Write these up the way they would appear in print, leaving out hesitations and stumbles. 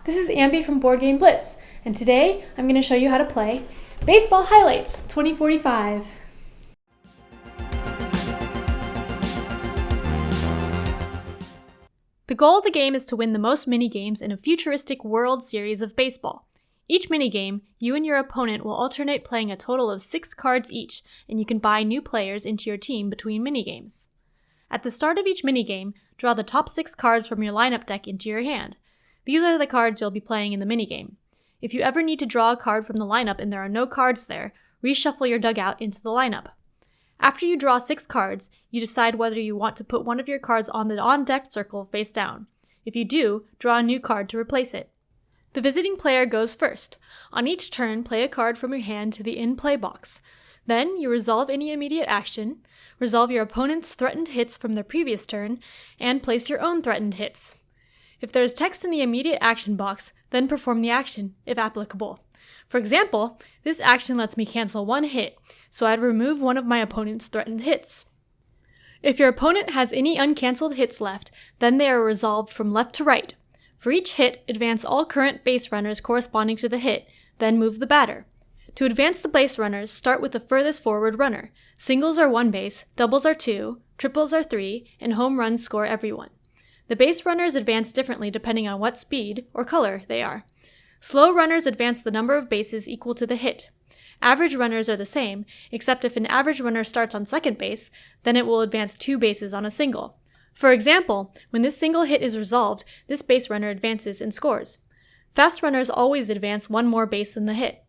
This is Ambi from Board Game Blitz, and today I'm going to show you how to play Baseball Highlights 2045. The goal of the game is to win the most mini-games in a futuristic World Series of baseball. Each mini-game, you and your opponent will alternate playing a total of 6 cards each, and you can buy new players into your team between mini-games. At the start of each mini-game, draw the top 6 cards from your lineup deck into your hand. These are the cards you'll be playing in the minigame. If you ever need to draw a card from the lineup and there are no cards there, reshuffle your dugout into the lineup. After you draw 6 cards, you decide whether you want to put one of your cards on the on-deck circle face down. If you do, draw a new card to replace it. The visiting player goes first. On each turn, play a card from your hand to the in-play box. Then, you resolve any immediate action, resolve your opponent's threatened hits from their previous turn, and place your own threatened hits. If there is text in the immediate action box, then perform the action, if applicable. For example, this action lets me cancel one hit, so I'd remove one of my opponent's threatened hits. If your opponent has any uncancelled hits left, then they are resolved from left to right. For each hit, advance all current base runners corresponding to the hit, then move the batter. To advance the base runners, start with the furthest forward runner. Singles are 1 base, doubles are 2, triples are 3, and home runs score everyone. The base runners advance differently depending on what speed, or color, they are. Slow runners advance the number of bases equal to the hit. Average runners are the same, except if an average runner starts on second base, then it will advance 2 bases on a single. For example, when this single hit is resolved, this base runner advances and scores. Fast runners always advance 1 more base than the hit.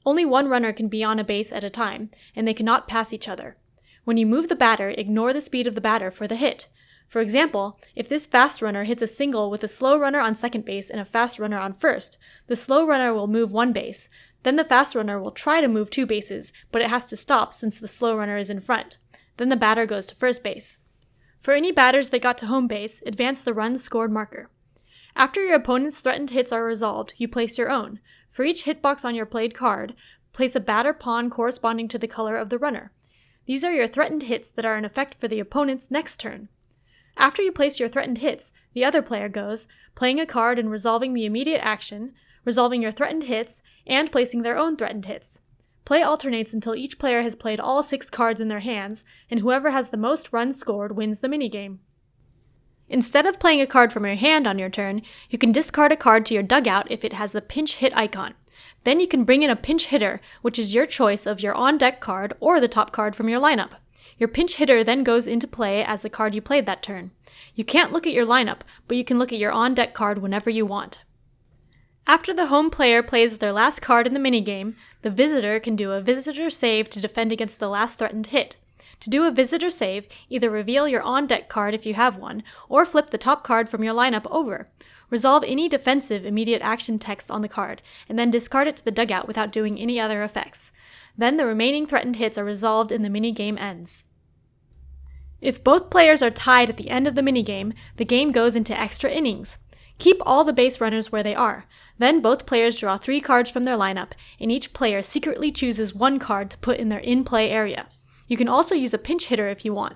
Only 1 runner can be on a base at a time, and they cannot pass each other. When you move the batter, ignore the speed of the batter for the hit. For example, if this fast runner hits a single with a slow runner on second base and a fast runner on first, the slow runner will move 1 base. Then the fast runner will try to move 2 bases, but it has to stop since the slow runner is in front. Then the batter goes to first base. For any batters that got to home base, advance the runs scored marker. After your opponent's threatened hits are resolved, you place your own. For each hitbox on your played card, place a batter pawn corresponding to the color of the runner. These are your threatened hits that are in effect for the opponent's next turn. After you place your threatened hits, the other player goes, playing a card and resolving the immediate action, resolving your threatened hits, and placing their own threatened hits. Play alternates until each player has played all 6 cards in their hands, and whoever has the most runs scored wins the minigame. Instead of playing a card from your hand on your turn, you can discard a card to your dugout if it has the pinch hit icon. Then you can bring in a pinch hitter, which is your choice of your on-deck card or the top card from your lineup. Your pinch hitter then goes into play as the card you played that turn. You can't look at your lineup, but you can look at your on-deck card whenever you want. After the home player plays their last card in the minigame, the visitor can do a visitor save to defend against the last threatened hit. To do a visitor save, either reveal your on-deck card if you have one, or flip the top card from your lineup over. Resolve any defensive immediate action text on the card, and then discard it to the dugout without doing any other effects. Then the remaining threatened hits are resolved and the minigame ends. If both players are tied at the end of the minigame, the game goes into extra innings. Keep all the base runners where they are. Then both players draw 3 cards from their lineup, and each player secretly chooses 1 card to put in their in-play area. You can also use a pinch hitter if you want.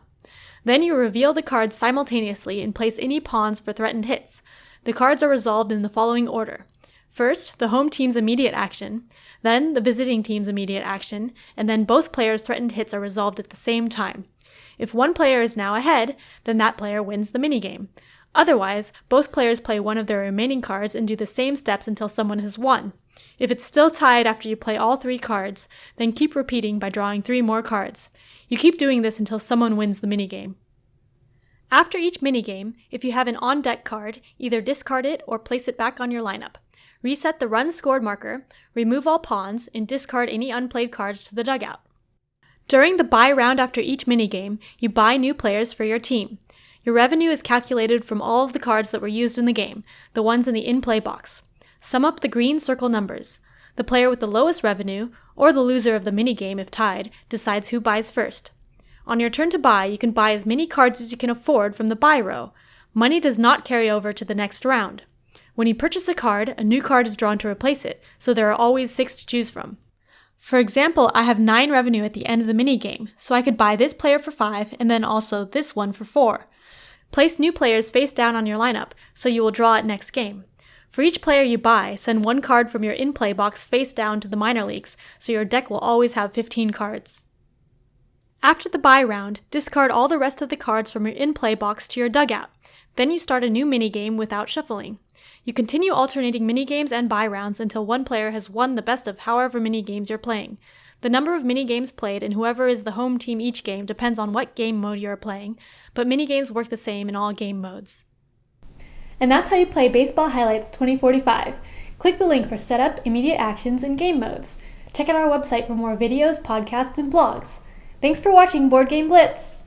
Then you reveal the cards simultaneously and place any pawns for threatened hits. The cards are resolved in the following order. First, the home team's immediate action, then the visiting team's immediate action, and then both players' threatened hits are resolved at the same time. If one player is now ahead, then that player wins the minigame. Otherwise, both players play one of their remaining cards and do the same steps until someone has won. If it's still tied after you play all 3 cards, then keep repeating by drawing 3 more cards. You keep doing this until someone wins the minigame. After each minigame, if you have an on-deck card, either discard it or place it back on your lineup. Reset the run scored marker, remove all pawns, and discard any unplayed cards to the dugout. During the buy round after each minigame, you buy new players for your team. Your revenue is calculated from all of the cards that were used in the game, the ones in the in-play box. Sum up the green circle numbers. The player with the lowest revenue, or the loser of the minigame if tied, decides who buys first. On your turn to buy, you can buy as many cards as you can afford from the buy row. Money does not carry over to the next round. When you purchase a card, a new card is drawn to replace it, so there are always 6 to choose from. For example, I have 9 revenue at the end of the minigame, so I could buy this player for 5 and then also this one for 4. Place new players face down on your lineup, so you will draw it next game. For each player you buy, send one card from your in-play box face down to the minor leagues, so your deck will always have 15 cards. After the buy round, discard all the rest of the cards from your in-play box to your dugout. Then you start a new minigame without shuffling. You continue alternating minigames and buy rounds until one player has won the best of however many games you're playing. The number of minigames played and whoever is the home team each game depends on what game mode you are playing, but minigames work the same in all game modes. And that's how you play Baseball Highlights 2045. Click the link for setup, immediate actions, and game modes. Check out our website for more videos, podcasts, and blogs. Thanks for watching Board Game Blitz!